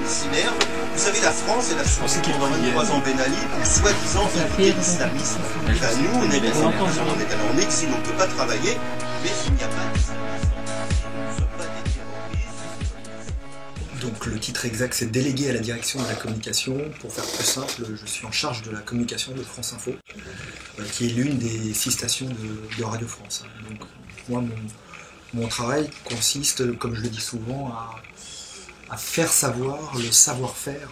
Il s'énerve. Vous savez, la France est la source qui 23 ans Ben Ali pour soi-disant éviter l'islamisme. Nous, on est les enfants, on est allés en exil, on ne peut pas travailler, mais il n'y a pas d'islamisme. Nous ne sommes pas des terroristes. Donc le titre exact, c'est délégué à la direction de la communication. Pour faire plus simple, je suis en charge de la communication de France Info, qui est l'une des 6 stations de Radio France. Donc moi, mon travail consiste, comme je le dis souvent, à faire savoir le savoir-faire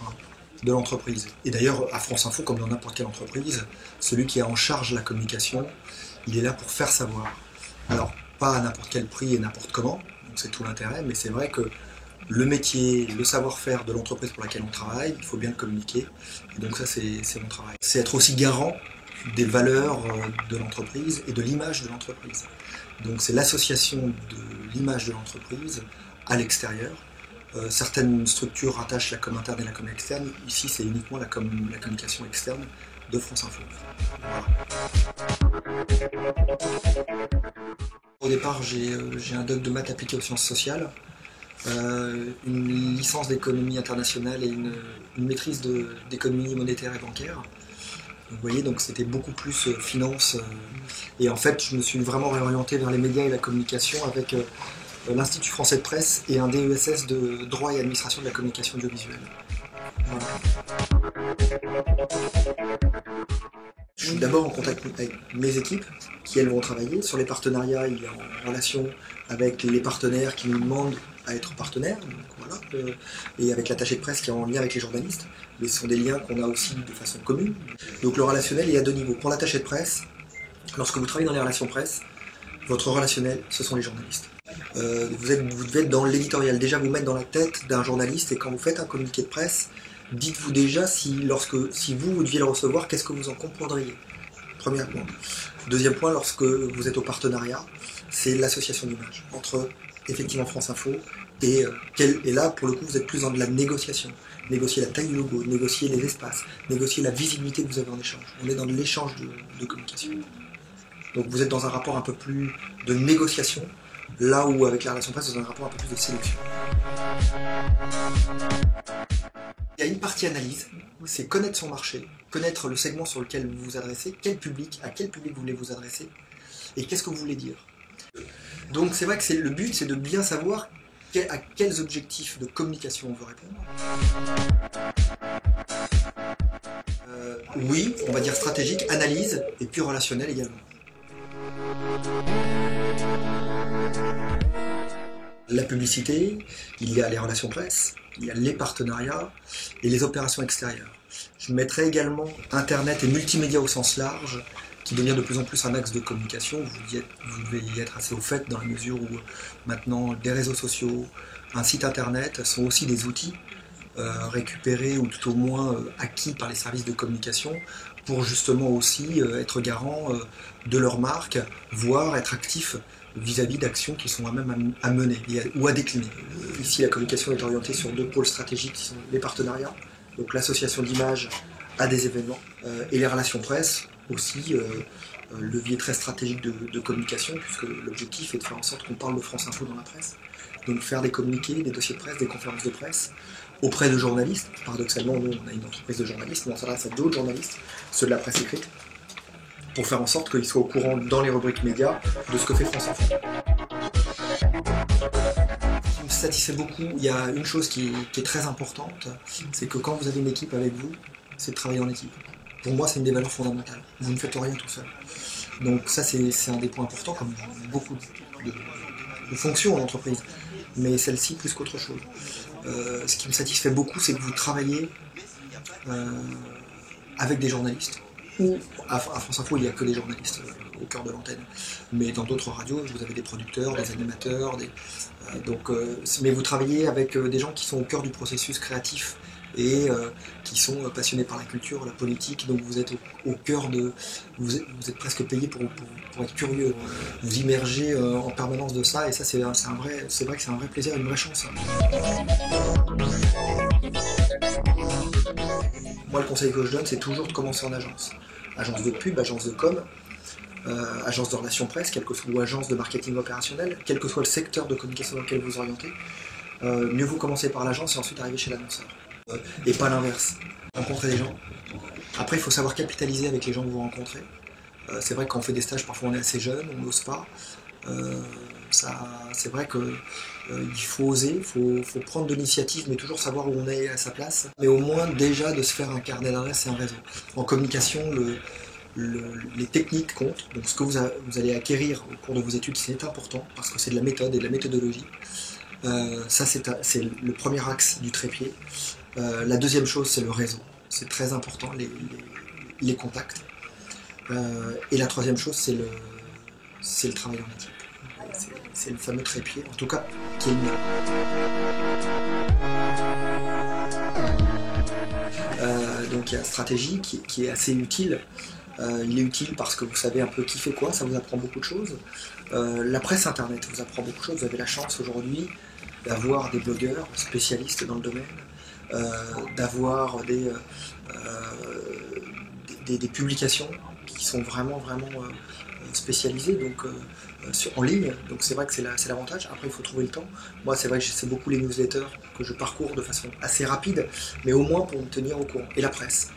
de l'entreprise. Et d'ailleurs, à France Info, comme dans n'importe quelle entreprise, celui qui est en charge la communication, il est là pour faire savoir. Alors, pas à n'importe quel prix et n'importe comment, donc c'est tout l'intérêt, mais c'est vrai que le métier, le savoir-faire de l'entreprise pour laquelle on travaille, il faut bien le communiquer. Et donc ça, c'est mon travail. C'est être aussi garant des valeurs de l'entreprise et de l'image de l'entreprise. Donc c'est l'association de l'image de l'entreprise à l'extérieur. Certaines structures rattachent la com interne et la com externe. Ici, c'est uniquement la communication externe de France Info. Voilà. Au départ, j'ai un doc de maths appliqué aux sciences sociales, une licence d'économie internationale et une maîtrise d'économie monétaire et bancaire. Vous voyez, donc c'était beaucoup plus finance. Et en fait, je me suis vraiment réorienté vers les médias et la communication avec l'Institut français de presse et un DESS de droit et administration de la communication audiovisuelle. Voilà. Je suis d'abord en contact avec mes équipes qui, elles, vont travailler. Sur les partenariats, il est en relation avec les partenaires qui nous demandent à être partenaires, donc voilà, et avec l'attaché de presse qui est en lien avec les journalistes. Mais ce sont des liens qu'on a aussi de façon commune. Donc le relationnel, il y a 2 niveaux. Pour l'attaché de presse, lorsque vous travaillez dans les relations presse, votre relationnel, ce sont les journalistes. Vous devez être dans l'éditorial, déjà vous mettre dans la tête d'un journaliste, et quand vous faites un communiqué de presse, dites-vous déjà si vous deviez le recevoir, qu'est-ce que vous en comprendriez. Premier point. Deuxième point, lorsque vous êtes au partenariat, c'est l'association d'image entre effectivement France Info et là pour le coup vous êtes plus dans de la négociation. Négocier la taille du logo, négocier les espaces, négocier la visibilité que vous avez en échange. On est dans de l'échange de communication. Donc vous êtes dans un rapport un peu plus de négociation, là où avec la relation presse, vous êtes dans un rapport un peu plus de sélection. Il y a une partie analyse, c'est connaître son marché, connaître le segment sur lequel vous vous adressez, à quel public vous voulez vous adresser, et qu'est-ce que vous voulez dire. Donc c'est vrai que le but, c'est de bien savoir à quels objectifs de communication on veut répondre. Oui, on va dire stratégique, analyse, et puis relationnel également. La publicité, il y a les relations presse, il y a les partenariats et les opérations extérieures. Je mettrai également Internet et multimédia au sens large, qui devient de plus en plus un axe de communication. Vous devez y être assez au fait dans la mesure où maintenant des réseaux sociaux, un site Internet sont aussi des outils récupérés ou tout au moins acquis par les services de communication pour justement aussi être garant de leur marque, voire être actif vis-à-vis d'actions qui sont à même à mener ou à décliner. Ici, la communication est orientée sur 2 pôles stratégiques qui sont les partenariats, donc l'association d'images à des événements, et les relations presse, aussi levier très stratégique de communication, puisque l'objectif est de faire en sorte qu'on parle de France Info dans la presse. Donc faire des communiqués, des dossiers de presse, des conférences de presse, auprès de journalistes. Paradoxalement, nous, on a une entreprise de journalistes, mais on s'adresse à d'autres journalistes, ceux de la presse écrite, pour faire en sorte qu'ils soient au courant dans les rubriques médias de ce que fait France Info. Ce qui me satisfait beaucoup, il y a une chose qui est très importante, c'est que quand vous avez une équipe avec vous, c'est de travailler en équipe. Pour moi, c'est une des valeurs fondamentales. Vous ne faites rien tout seul. Donc ça, c'est un des points importants, comme beaucoup de fonctions en entreprise, mais celle-ci plus qu'autre chose. Ce qui me satisfait beaucoup, c'est que vous travaillez avec des journalistes. Ou à France Info, il n'y a que des journalistes au cœur de l'antenne. Mais dans d'autres radios, vous avez des producteurs, des animateurs, mais vous travaillez avec des gens qui sont au cœur du processus créatif et qui sont passionnés par la culture, la politique, donc vous êtes au cœur vous êtes presque payé pour être curieux. Vous immergez en permanence de ça, et ça c'est vrai que c'est un vrai plaisir et une vraie chance. Moi, le conseil que je donne, c'est toujours de commencer en agence. Agence de pub, agence de com. agence de relations presse, ou agence de marketing opérationnel, quel que soit le secteur de communication dans lequel vous orientez, mieux vous commencez par l'agence et ensuite arriver chez l'annonceur. Et pas l'inverse. Rencontrer des gens. Après, il faut savoir capitaliser avec les gens que vous rencontrez. C'est vrai que quand on fait des stages, parfois on est assez jeune, on n'ose pas. C'est vrai qu'il faut oser, il faut prendre de l'initiative, mais toujours savoir où on est à sa place. Mais au moins déjà de se faire un carnet d'adresses et un réseau. En communication, les techniques comptent. Donc ce que vous allez acquérir au cours de vos études, c'est important, parce que c'est de la méthode et de la méthodologie. Ça, c'est le premier axe du trépied. La deuxième chose, c'est le réseau. C'est très important, les contacts. Et la troisième chose, c'est le travail en équipe. C'est le fameux trépied, en tout cas, qui est le mien. Donc il y a la stratégie qui est assez utile. Il est utile parce que vous savez un peu qui fait quoi, ça vous apprend beaucoup de choses. La presse internet vous apprend beaucoup de choses. Vous avez la chance aujourd'hui d'avoir des blogueurs spécialistes dans le domaine, d'avoir des publications qui sont vraiment spécialisées en ligne, donc c'est vrai que c'est l'avantage. Après, il faut trouver le temps. Moi, c'est vrai que c'est beaucoup les newsletters que je parcours de façon assez rapide, mais au moins pour me tenir au courant. Et la presse.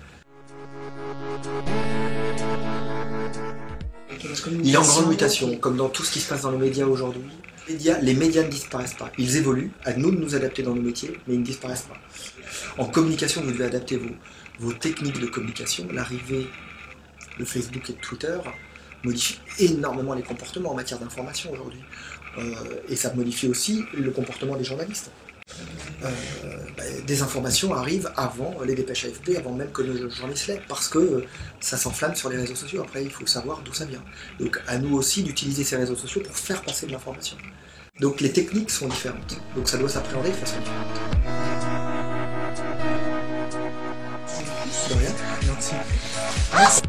Il est en grande mutation, comme dans tout ce qui se passe dans les médias aujourd'hui. Les médias ne disparaissent pas, ils évoluent, à nous de nous adapter dans nos métiers, mais ils ne disparaissent pas. En communication, vous devez adapter vos techniques de communication. L'arrivée de Facebook et de Twitter modifie énormément les comportements en matière d'information aujourd'hui. Et ça modifie aussi le comportement des journalistes. Des informations arrivent avant les dépêches AFP, avant même que le journaliste l'ait, parce que ça s'enflamme sur les réseaux sociaux. Après, il faut savoir d'où ça vient. Donc à nous aussi d'utiliser ces réseaux sociaux pour faire passer de l'information. Donc les techniques sont différentes. Donc ça doit s'appréhender de façon différente. De rien. Merci.